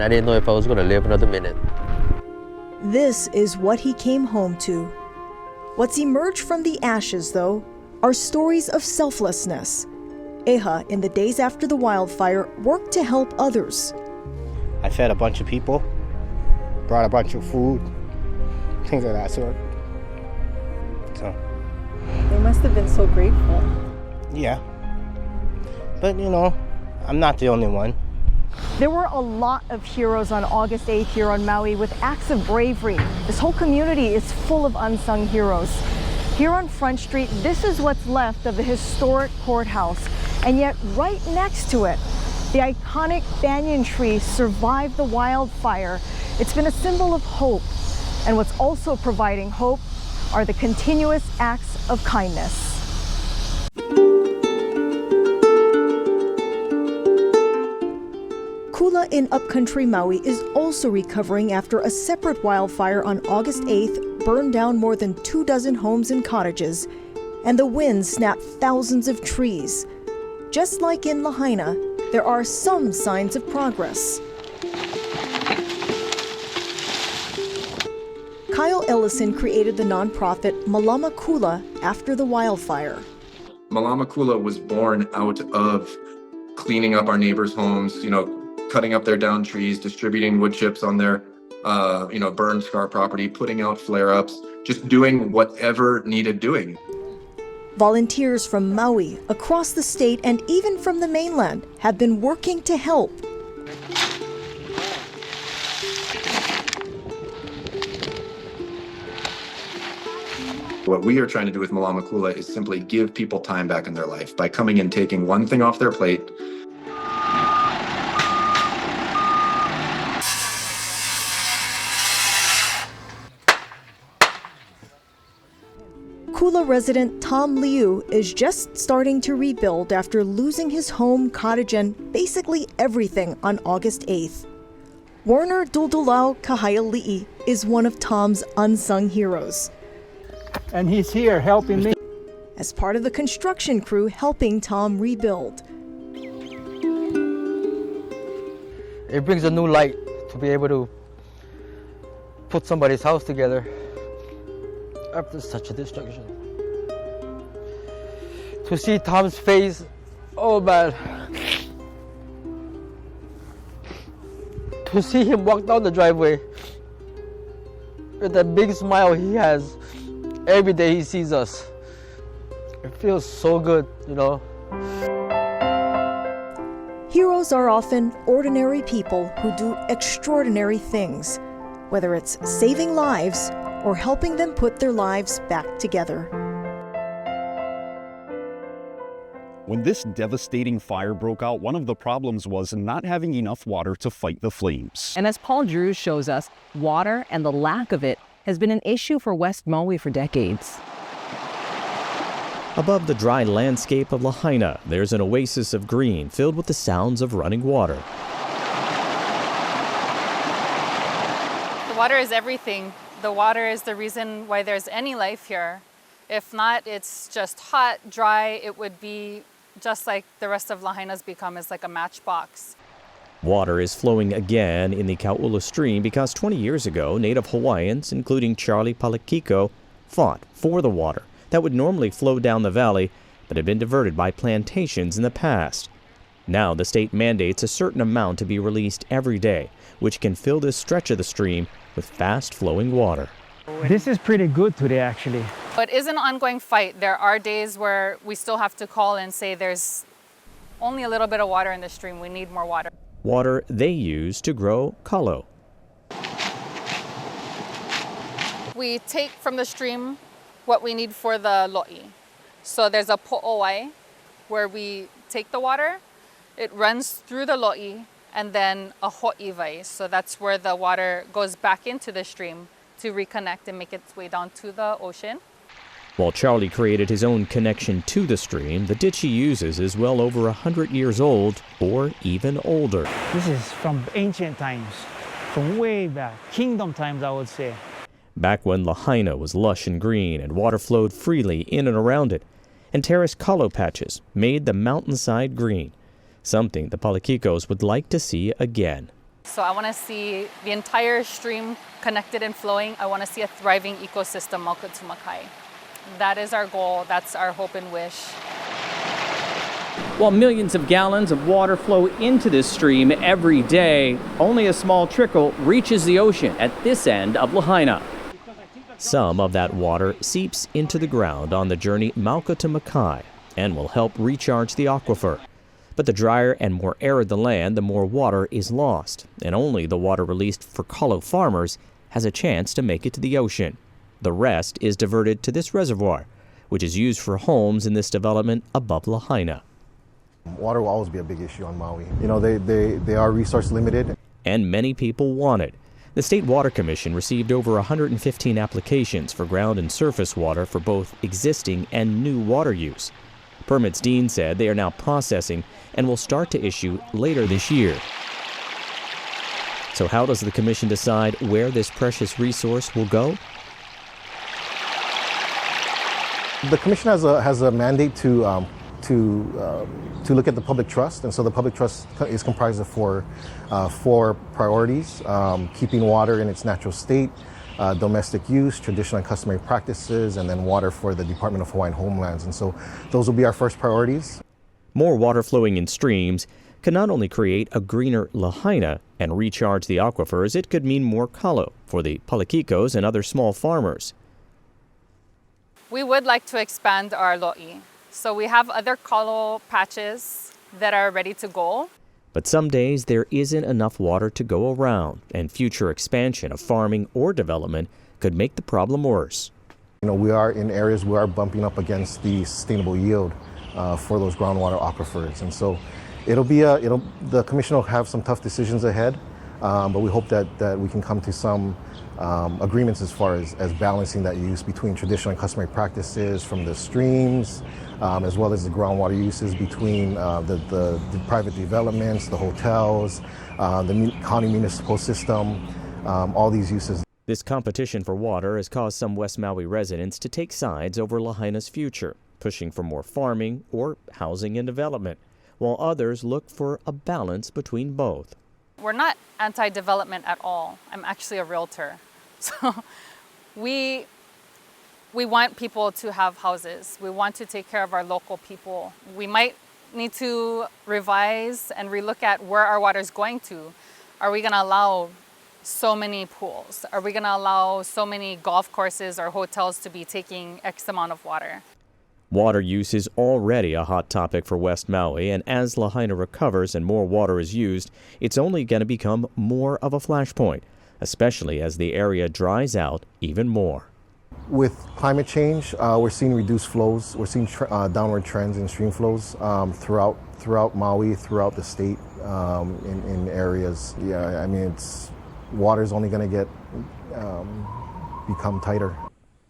[SPEAKER 8] I didn't know if I was going to live another minute.
[SPEAKER 5] This is what he came home to. What's emerged from the ashes, though, are stories of selflessness. Eha, in the days after the wildfire, worked to help others.
[SPEAKER 8] I fed a bunch of people, brought a bunch of food, things of that sort. So.
[SPEAKER 5] They must have been so grateful.
[SPEAKER 8] Yeah. But you know, I'm not the only one.
[SPEAKER 5] There were a lot of heroes on August 8th here on Maui with acts of bravery. This whole community is full of unsung heroes. Here on Front Street, this is what's left of the historic courthouse. And yet right next to it, the iconic banyan tree survived the wildfire. It's been a symbol of hope. And what's also providing hope are the continuous acts of kindness. Kula in upcountry Maui is also recovering after a separate wildfire on August 8th burned down more than 24 homes and cottages, and the wind snapped thousands of trees. Just like in Lahaina, there are some signs of progress. Kyle Ellison created the nonprofit Malama Kula after the wildfire.
[SPEAKER 9] Malama Kula was born out of cleaning up our neighbors' homes, cutting up their downed trees, distributing wood chips on their, burned scar property, putting out flare-ups, just doing whatever needed doing.
[SPEAKER 5] Volunteers from Maui, across the state, and even from the mainland have been working to help.
[SPEAKER 9] What we are trying to do with Malama Kula is simply give people time back in their life by coming and taking one thing off their plate.
[SPEAKER 5] Kula resident Tom Liu is just starting to rebuild after losing his home, cottage, and basically everything on August 8th. Warner Duldulau Kahaiali'i is one of Tom's unsung heroes.
[SPEAKER 10] And he's here helping me.
[SPEAKER 5] As part of the construction crew helping Tom rebuild.
[SPEAKER 12] It brings a new light to be able to put somebody's house together after such a destruction. To see Tom's face, oh man. To see him walk down the driveway with that big smile he has every day he sees us. It feels so good,
[SPEAKER 5] Heroes are often ordinary people who do extraordinary things, whether it's saving lives or helping them put their lives back together.
[SPEAKER 2] When this devastating fire broke out, one of the problems was not having enough water to fight the flames.
[SPEAKER 1] And as Paul Drews shows us, water and the lack of it has been an issue for West Maui for decades.
[SPEAKER 13] Above the dry landscape of Lahaina, there's an oasis of green filled with the sounds of running water.
[SPEAKER 14] The water is everything. The water is the reason why there's any life here. If not, it's just hot, dry. It would be just like the rest of Lahaina's become, is like a matchbox.
[SPEAKER 13] Water is flowing again in the Kauula stream because 20 years ago, Native Hawaiians, including Charlie Palakiko, fought for the water that would normally flow down the valley, but had been diverted by plantations in the past. Now the state mandates a certain amount to be released every day, which can fill this stretch of the stream with fast-flowing water.
[SPEAKER 10] This is pretty good today, actually.
[SPEAKER 14] But it is an ongoing fight. There are days where we still have to call and say there's only a little bit of water in the stream. We need more water.
[SPEAKER 13] Water they use to grow kalo.
[SPEAKER 14] We take from the stream what we need for the lo'i. So there's a po'owai where we take the water, it runs through the lo'i, and then a ho'iwai. So that's where the water goes back into the stream to reconnect and make its way down to the ocean.
[SPEAKER 13] While Charlie created his own connection to the stream, the ditch he uses is well over 100 years old or even older.
[SPEAKER 10] This is from ancient times, from way back, kingdom times, I would say.
[SPEAKER 13] Back when Lahaina was lush and green and water flowed freely in and around it, and terraced kalo patches made the mountainside green, something the Palakikos would like to see again.
[SPEAKER 14] So I want to see the entire stream connected and flowing. I want to see a thriving ecosystem, Maukatumakai. That is our goal. That's our hope and wish.
[SPEAKER 13] While millions of gallons of water flow into this stream every day, only a small trickle reaches the ocean at this end of Lahaina. Some of that water seeps into the ground on the journey Mauka to Makai and will help recharge the aquifer. But the drier and more arid the land, the more water is lost, and only the water released for kalo farmers has a chance to make it to the ocean. The rest is diverted to this reservoir, which is used for homes in this development above Lahaina.
[SPEAKER 15] Water will always be a big issue on Maui. You know, they are resource limited.
[SPEAKER 13] And many people want it. The State Water Commission received over 115 applications for ground and surface water for both existing and new water use. Permits Dean said they are now processing and will start to issue later this year. So how does the commission decide where this precious resource will go?
[SPEAKER 15] The commission has a mandate to look at the public trust, and so the public trust is comprised of four priorities: keeping water in its natural state, domestic use, traditional and customary practices, and then water for the Department of Hawaiian Homelands. And so those will be our first priorities.
[SPEAKER 13] More water flowing in streams can not only create a greener Lahaina and recharge the aquifers, it could mean more kalo for the palikikos and other small farmers.
[SPEAKER 14] We would like to expand our lo'i. So we have other kalo patches that are ready to go.
[SPEAKER 13] But some days there isn't enough water to go around, and future expansion of farming or development could make the problem worse.
[SPEAKER 15] You know, we are in areas we are bumping up against the sustainable yield for those groundwater aquifers, and so the commission will have some tough decisions ahead, but we hope that we can come to some agreements as far as balancing that use between traditional and customary practices from the streams, as well as the groundwater uses between the private developments, the hotels, the county municipal system, all these uses.
[SPEAKER 13] This competition for water has caused some West Maui residents to take sides over Lahaina's future, pushing for more farming or housing and development, while others look for a balance between both.
[SPEAKER 14] We're not anti-development at all. I'm actually a realtor. So we want people to have houses. We want to take care of our local people. We might need to revise and relook at where our water is going to. Are we going to allow so many pools? Are we going to allow so many golf courses or hotels to be taking X amount of water?
[SPEAKER 13] Water use is already a hot topic for West Maui, and as Lahaina recovers and more water is used, it's only going to become more of a flashpoint, especially as the area dries out even more.
[SPEAKER 15] With climate change, we're seeing reduced flows. We're seeing downward trends in stream flows throughout Maui, throughout the state, in areas. Yeah, I mean, water's only going to become tighter.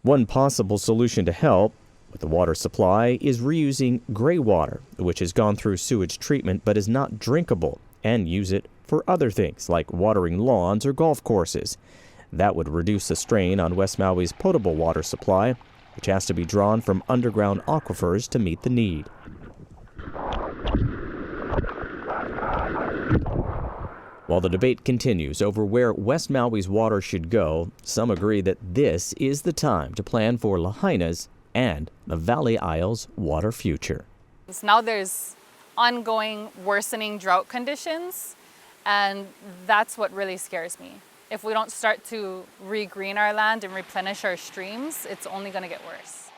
[SPEAKER 13] One possible solution to help with the water supply is reusing gray water, which has gone through sewage treatment but is not drinkable, and use it for other things like watering lawns or golf courses. That would reduce the strain on West Maui's potable water supply, which has to be drawn from underground aquifers to meet the need. While the debate continues over where West Maui's water should go, some agree that this is the time to plan for Lahaina's and the Valley Isle's water future.
[SPEAKER 14] Now there's ongoing worsening drought conditions, and that's what really scares me. If we don't start to regreen our land and replenish our streams, it's only going to get worse.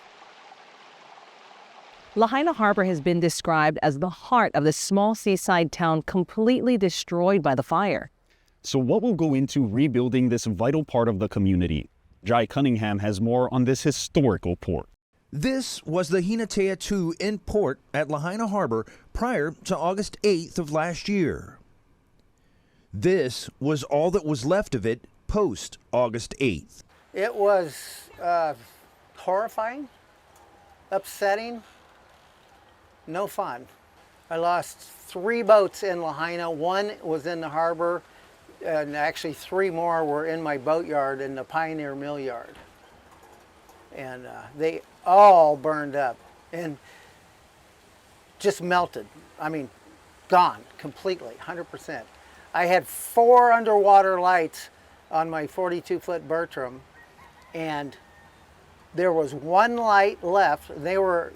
[SPEAKER 1] Lahaina Harbor has been described as the heart of the small seaside town completely destroyed by the fire.
[SPEAKER 2] So what will go into rebuilding this vital part of the community? Jai Cunningham has more on this historical port.
[SPEAKER 16] This was the Hinatea II in port at Lahaina Harbor prior to August 8th of last year. This was all that was left of it post August 8th.
[SPEAKER 18] It was horrifying, upsetting, no fun. I lost 3 boats in Lahaina. 1 was in the harbor, and actually 3 more were in my boatyard in the Pioneer Mill Yard. And they all burned up and just melted. I mean, gone completely, 100%. I had 4 underwater lights on my 42-foot Bertram, and there was 1 light left. They were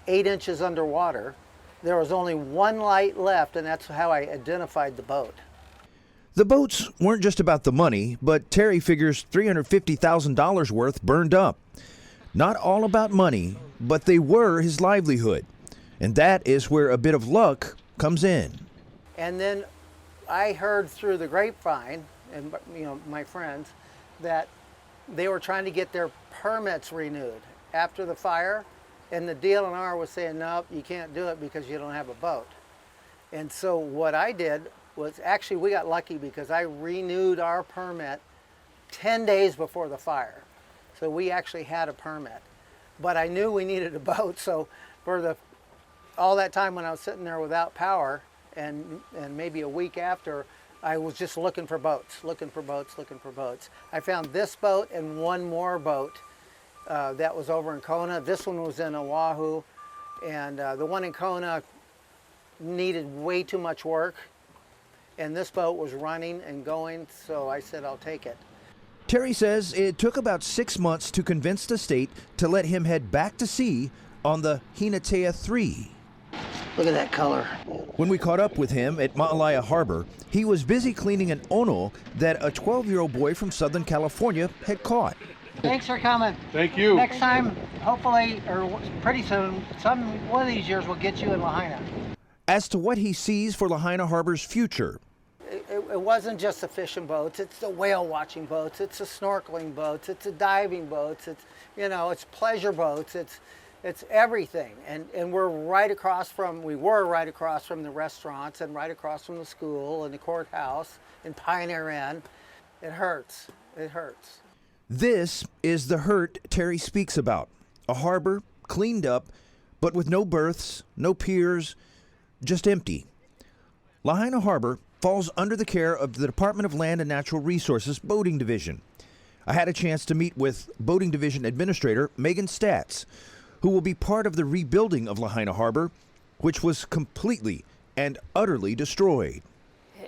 [SPEAKER 18] 8 inches underwater. There was only 1 light left, and that's how I identified the boat.
[SPEAKER 16] The boats weren't just about the money, but Terry figures $350,000 worth burned up. Not all about money, but they were his livelihood. And that is where a bit of luck comes in.
[SPEAKER 18] And then I heard through the grapevine, and my friends, that they were trying to get their permits renewed after the fire, and the DLNR was saying, nope, you can't do it because you don't have a boat. And so what I did was, actually we got lucky because I renewed our permit 10 days before the fire. So we actually had a permit. But I knew we needed a boat, so for all that time when I was sitting there without power, and maybe a week after, I was just looking for boats, looking for boats. I found this boat and one more boat that was over in Kona. This one was in Oahu, and the one in Kona needed way too much work, and this boat was running and going, so I said, I'll take it.
[SPEAKER 16] Terry says it took about 6 months to convince the state to let him head back to sea on the Hinatea 3.
[SPEAKER 18] Look at that color.
[SPEAKER 16] When we caught up with him at Ma'alaia Harbor, he was busy cleaning an ono that a 12-year-old boy from Southern California had caught.
[SPEAKER 18] Thanks for coming.
[SPEAKER 6] Thank you.
[SPEAKER 18] Next time, hopefully, or pretty soon, one of these years we'll get you in Lahaina.
[SPEAKER 16] As to what he sees for Lahaina Harbor's future,
[SPEAKER 18] It wasn't just the fishing boats, it's the whale watching boats, it's the snorkeling boats, it's the diving boats, it's pleasure boats, it's everything. And we were right across from the restaurants and right across from the school and the courthouse and Pioneer Inn. It hurts.
[SPEAKER 16] this is the hurt Terry speaks about. A harbor cleaned up, but with no berths, no piers, just empty. Lahaina Harbor falls under the care of the Department of Land and Natural Resources Boating Division. I had a chance to meet with Boating Division Administrator Megan Statz, who will be part of the rebuilding of Lahaina Harbor, which was completely and utterly destroyed.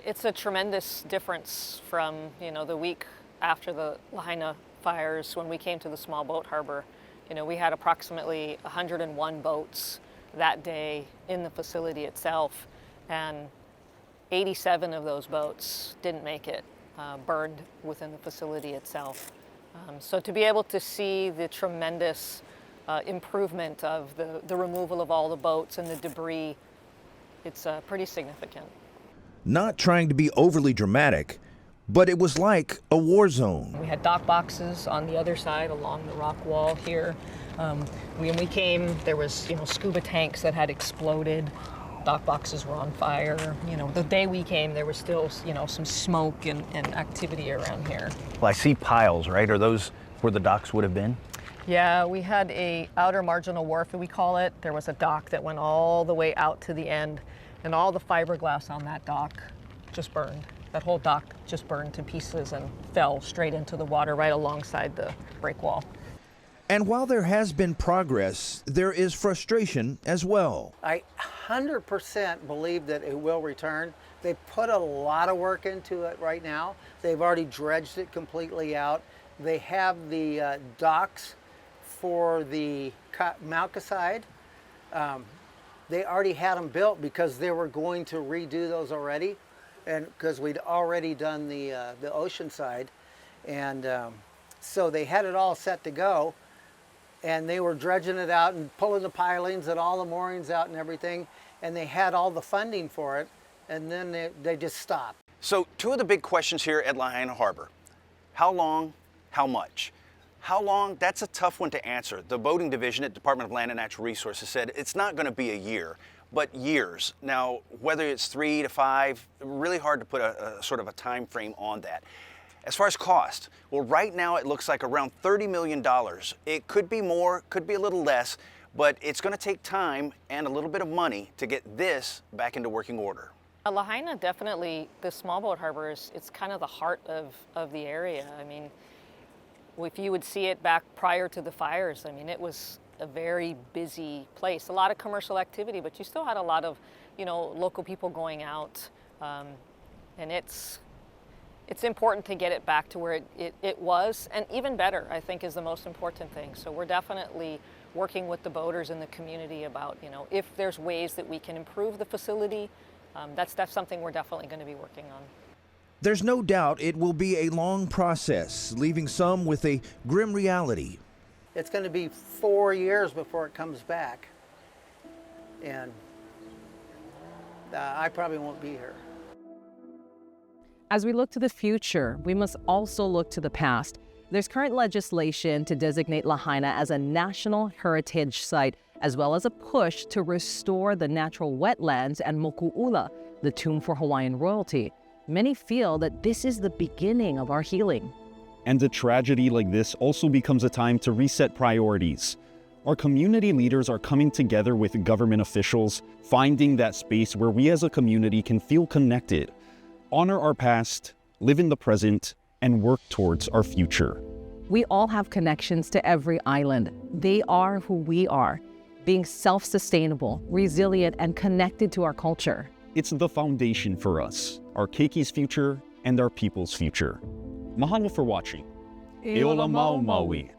[SPEAKER 1] It's a tremendous difference from, the week after the Lahaina fires when we came to the small boat harbor. We had approximately 101 boats that day in the facility itself, and 87 of those boats didn't make it, burned within the facility itself. So to be able to see the tremendous improvement of the removal of all the boats and the debris, it's pretty significant.
[SPEAKER 16] Not trying to be overly dramatic, but it was like a war zone.
[SPEAKER 1] We had dock boxes on the other side along the rock wall here. When we came, there was scuba tanks that had exploded. Dock boxes were on fire. The day we came, there was still some smoke and activity around here.
[SPEAKER 2] Well, I see piles, right? Are those where the docks would have been?
[SPEAKER 1] Yeah, we had a outer marginal wharf, we call it. There was a dock that went all the way out to the end, and all the fiberglass on that dock just burned. That whole dock just burned to pieces and fell straight into the water right alongside the break wall.
[SPEAKER 16] And while there has been progress, there is frustration as well.
[SPEAKER 18] I 100% believe that it will return. They've put a lot of work into it right now. They've already dredged it completely out. They have the docks for the Mauka side. They already had them built because they were going to redo those already, and because we'd already done the ocean side, and so they had it all set to go. And they were dredging it out and pulling the pilings and all the moorings out and everything, and they had all the funding for it, and then they just stopped.
[SPEAKER 2] So two of the big questions here at Lahaina Harbor: how long, how much? How long? That's a tough one to answer. The boating division at Department of Land and Natural Resources said it's not going to be a year, but years. Now, whether it's 3 to 5, really hard to put a sort of a time frame on that. As far as cost, well, right now it looks like around $30 million. It could be more, could be a little less, but it's going to take time and a little bit of money to get this back into working order.
[SPEAKER 1] Lahaina definitely, the small boat harbor, it's kind of the heart of the area. I mean, if you would see it back prior to the fires, it was a very busy place. A lot of commercial activity, but you still had a lot of, local people going out, and it's important to get it back to where it was, and even better, I think, is the most important thing. So we're definitely working with the boaters in the community about, if there's ways that we can improve the facility. That's something we're definitely going to be working on.
[SPEAKER 16] There's no doubt it will be a long process, leaving some with a grim reality.
[SPEAKER 18] It's going to be 4 years before it comes back. And I probably won't be here.
[SPEAKER 1] As we look to the future, we must also look to the past. There's current legislation to designate Lahaina as a national heritage site, as well as a push to restore the natural wetlands and moku'ula, the tomb for Hawaiian royalty. Many feel that this is the beginning of our healing.
[SPEAKER 2] And a tragedy like this also becomes a time to reset priorities. Our community leaders are coming together with government officials, finding that space where we as a community can feel connected, honor our past, live in the present, and work towards our future.
[SPEAKER 1] We all have connections to every island. They are who we are, being self-sustainable, resilient, and connected to our culture.
[SPEAKER 2] It's the foundation for us, our keiki's future, and our people's future. Mahalo for watching.
[SPEAKER 1] Ola
[SPEAKER 2] Ola Mau
[SPEAKER 1] Mau
[SPEAKER 2] Maui.